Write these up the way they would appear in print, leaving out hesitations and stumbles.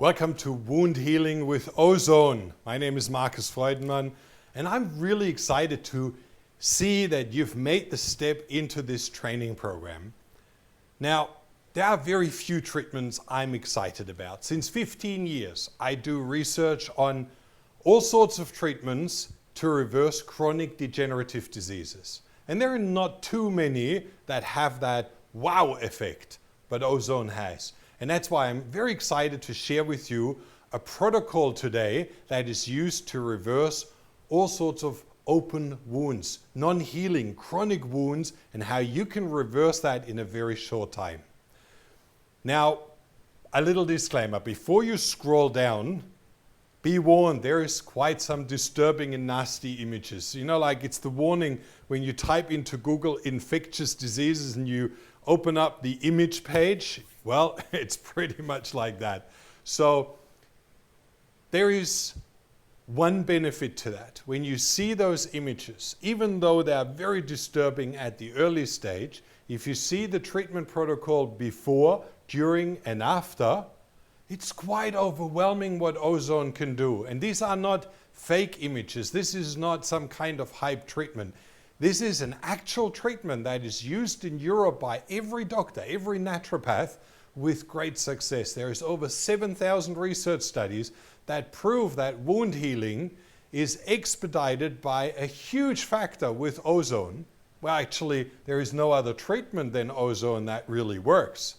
Welcome to Wound Healing with Ozone. My name is Marcus Freudenmann, and I'm really excited to see that you've made the step into this training program. Now, there are very few treatments I'm excited about. Since 15 years, I do research on all sorts of treatments to reverse chronic degenerative diseases. And there are not too many that have that wow effect, but ozone has. And that's why I'm very excited to share with you a protocol today that is used to reverse all sorts of open wounds, non-healing chronic wounds, and how you can reverse that in a very short time. Now, a little disclaimer, before you scroll down, be warned, there is quite some disturbing and nasty images. You know, like it's the warning when you type into Google infectious diseases and you open up the image page. Well, it's pretty much like that. So there is one benefit to that. When you see those images, even though they are very disturbing at the early stage, if you see the treatment protocol before, during, and after, it's quite overwhelming what ozone can do. And these are not fake images. This is not some kind of hype treatment. This is an actual treatment that is used in Europe by every doctor, every naturopath, with great success. There is over 7,000 research studies that prove that wound healing is expedited by a huge factor with ozone. Well, actually, there is no other treatment than ozone that really works.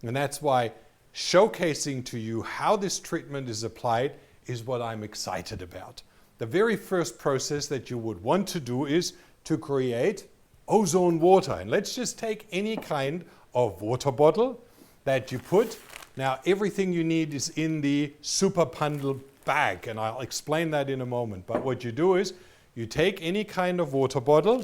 And that's why showcasing to you how this treatment is applied is what I'm excited about. The very first process that you would want to do is to create ozone water. And let's just take any kind of water bottle that you put. Now, everything you need is in the super bundle bag, and I'll explain that in a moment. But what you do is you take any kind of water bottle,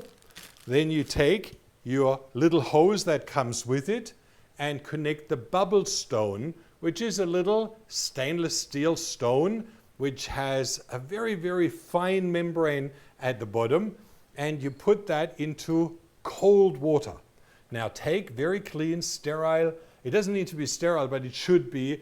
then you take your little hose that comes with it and connect the bubble stone, which is a little stainless steel stone which has a very, very fine membrane at the bottom, and you put that into cold water. Now take very clean, sterile, it doesn't need to be sterile, but it should be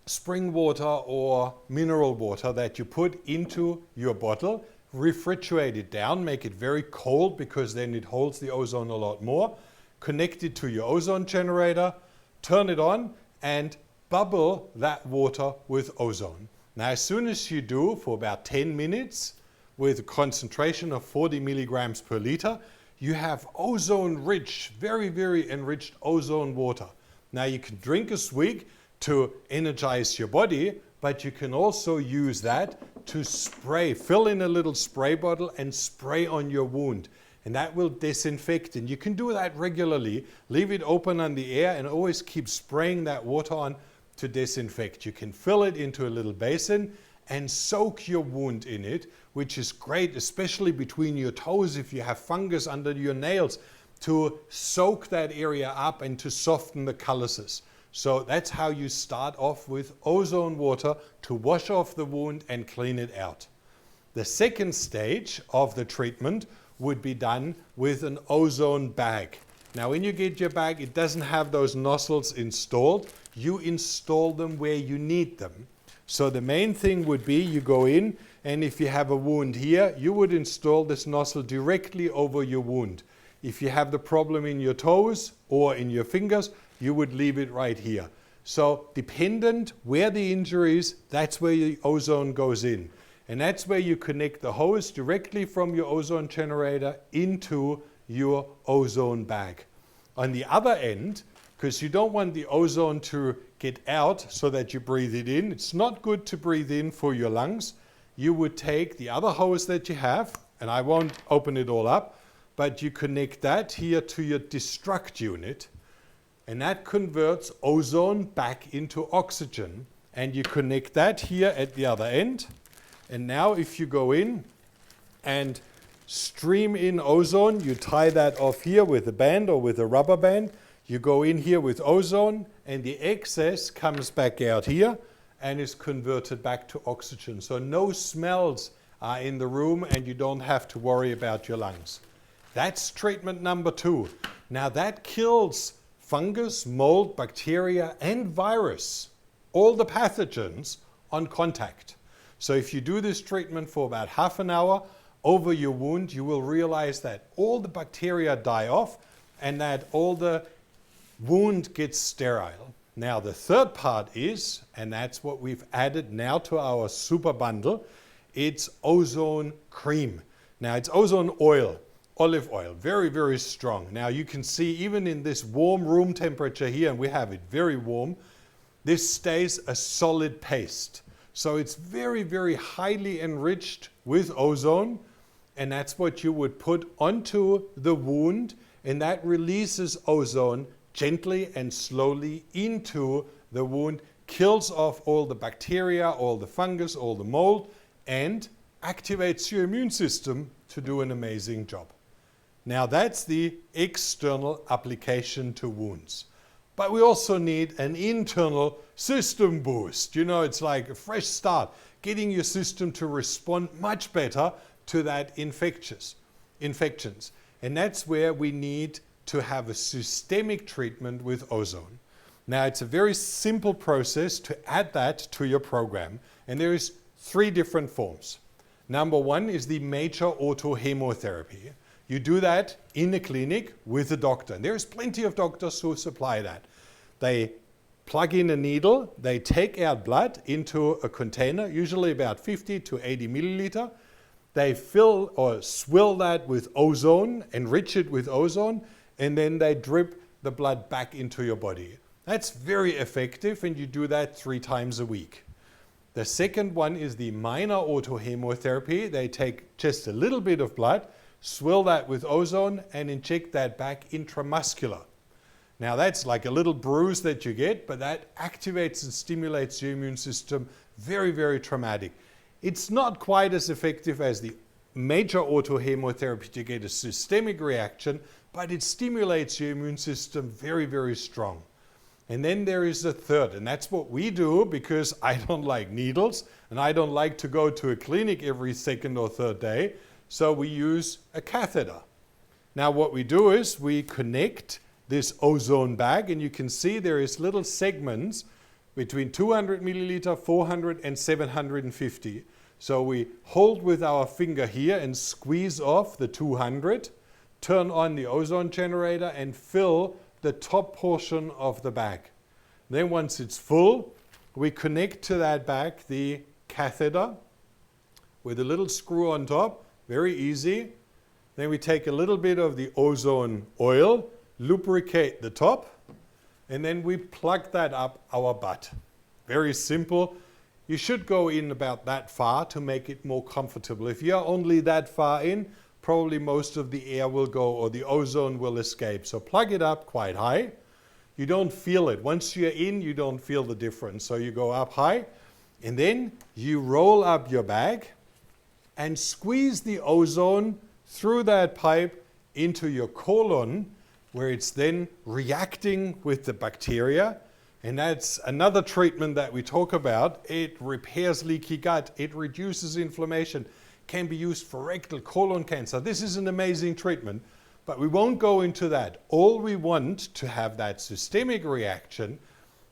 spring water or mineral water that you put into your bottle, refrigerate it down, make it very cold because then it holds the ozone a lot more, connect it to your ozone generator, turn it on, and bubble that water with ozone. Now, as soon as you do for about 10 minutes with a concentration of 40 milligrams per liter, you have ozone-rich, very, very enriched ozone water. Now, you can drink a swig to energize your body, but you can also use that to spray, fill in a little spray bottle and spray on your wound. And that will disinfect, and you can do that regularly. Leave it open on the air and always keep spraying that water on to disinfect. You can fill it into a little basin and soak your wound in it, which is great, especially between your toes if you have fungus under your nails, to soak that area up and to soften the calluses. So that's how you start off with ozone water to wash off the wound and clean it out. The second stage of the treatment would be done with an ozone bag. Now, when you get your bag, it doesn't have those nozzles installed. You install them where you need them. So the main thing would be you go in, and if you have a wound here, you would install this nozzle directly over your wound. If you have the problem in your toes or in your fingers, you would leave it right here. So dependent where the injury is, that's where the ozone goes in. And that's where you connect the hose directly from your ozone generator into your ozone bag. On the other end, because you don't want the ozone to get out so that you breathe it in, it's not good to breathe in for your lungs, you would take the other hose that you have, and I won't open it all up, but you connect that here to your destruct unit, and that converts ozone back into oxygen, and you connect that here at the other end. And now if you go in and stream in ozone, you tie that off here with a band or with a rubber band. You go in here with ozone and the excess comes back out here and is converted back to oxygen. So no smells are in the room and you don't have to worry about your lungs. That's treatment number 2. Now that kills fungus, mold, bacteria, and virus. all the pathogens on contact. So if you do this treatment for about half an hour over your wound, you will realize that all the bacteria die off and that all the wound gets sterile. Now the third part is, and that's what we've added now to our super bundle, it's ozone cream. Now it's ozone oil, olive oil, very, very strong. Now you can see even in this warm room temperature here, and we have it very warm, this stays a solid paste. So it's very, very highly enriched with ozone, and that's what you would put onto the wound, and that releases ozone gently and slowly into the wound, kills off all the bacteria, all the fungus, all the mold, and activates your immune system to do an amazing job. Now that's the external application to wounds. But we also need an internal system boost. You know, it's like a fresh start, getting your system to respond much better to that infections. And that's where we need to have a systemic treatment with ozone. Now it's a very simple process to add that to your program, and there is 3 different forms. Number 1 is the major autohemotherapy. You do that in a clinic with a doctor, and there's plenty of doctors who supply that. They plug in a needle, they take out blood into a container, usually about 50 to 80 milliliter. They fill or swill that with ozone, enrich it with ozone, and then they drip the blood back into your body. That's very effective, and you do that 3 times a week. The second one is the minor autohemotherapy. They take just a little bit of blood, swill that with ozone, and inject that back intramuscular. Now that's like a little bruise that you get, but that activates and stimulates your immune system. Very, very traumatic. It's not quite as effective as the major autohemotherapy to get a systemic reaction, but it stimulates your immune system very, very strong. And then there is a third, and that's what we do because I don't like needles and I don't like to go to a clinic every 2nd or 3rd day. So we use a catheter. Now what we do is we connect this ozone bag, and you can see there is little segments between 200 milliliter, 400 and 750. So we hold with our finger here and squeeze off the 200, turn on the ozone generator and fill the top portion of the bag. Then once it's full, we connect to that bag the catheter with a little screw on top, very easy. Then we take a little bit of the ozone oil, lubricate the top, and then we plug that up our butt. Very simple. You should go in about that far to make it more comfortable. If you're only that far in, probably most of the air will go or the ozone will escape. So plug it up quite high. You don't feel it. Once you're in, you don't feel the difference. So you go up high, and then you roll up your bag and squeeze the ozone through that pipe into your colon, where it's then reacting with the bacteria. And that's another treatment that we talk about. It repairs leaky gut. It reduces inflammation. Can be used for rectal colon cancer. This is an amazing treatment, but we won't go into that. All we want to have that systemic reaction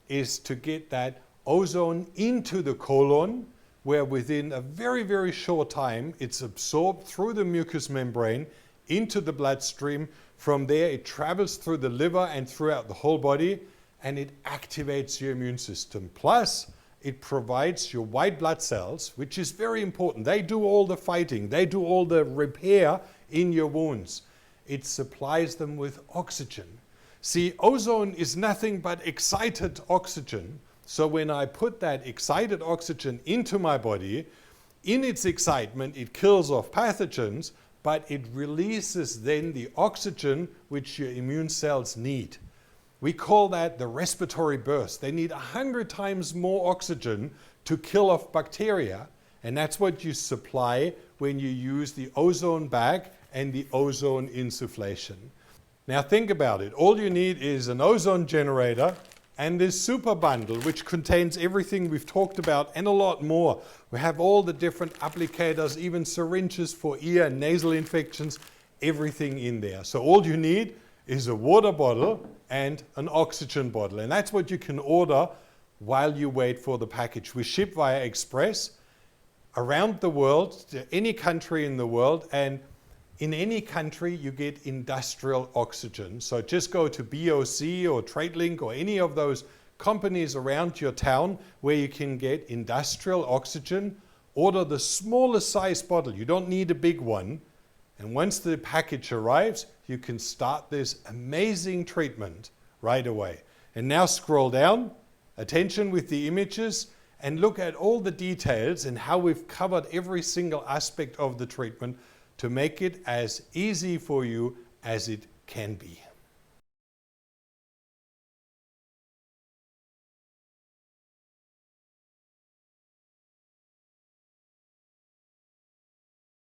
is to get that ozone into the colon, where within a very, very short time, it's absorbed through the mucous membrane into the bloodstream. From there, it travels through the liver and throughout the whole body, and it activates your immune system. Plus, it provides your white blood cells, which is very important. They do all the fighting. They do all the repair in your wounds. It supplies them with oxygen. See, ozone is nothing but excited oxygen. So when I put that excited oxygen into my body, in its excitement, it kills off pathogens, but it releases then the oxygen which your immune cells need. We call that the respiratory burst. They need 100 times more oxygen to kill off bacteria, and that's what you supply when you use the ozone bag and the ozone insufflation. Now think about it. All you need is an ozone generator and this super bundle, which contains everything we've talked about and a lot more. We have all the different applicators, even syringes for ear and nasal infections, everything in there. So all you need is a water bottle and an oxygen bottle. And that's what you can order while you wait for the package. We ship via express around the world, to any country in the world, and in any country you get industrial oxygen. So just go to BOC or TradeLink or any of those companies around your town where you can get industrial oxygen. Order the smallest size bottle. You don't need a big one. And once the package arrives, you can start this amazing treatment right away. And now scroll down, attention with the images, and look at all the details and how we've covered every single aspect of the treatment to make it as easy for you as it can be.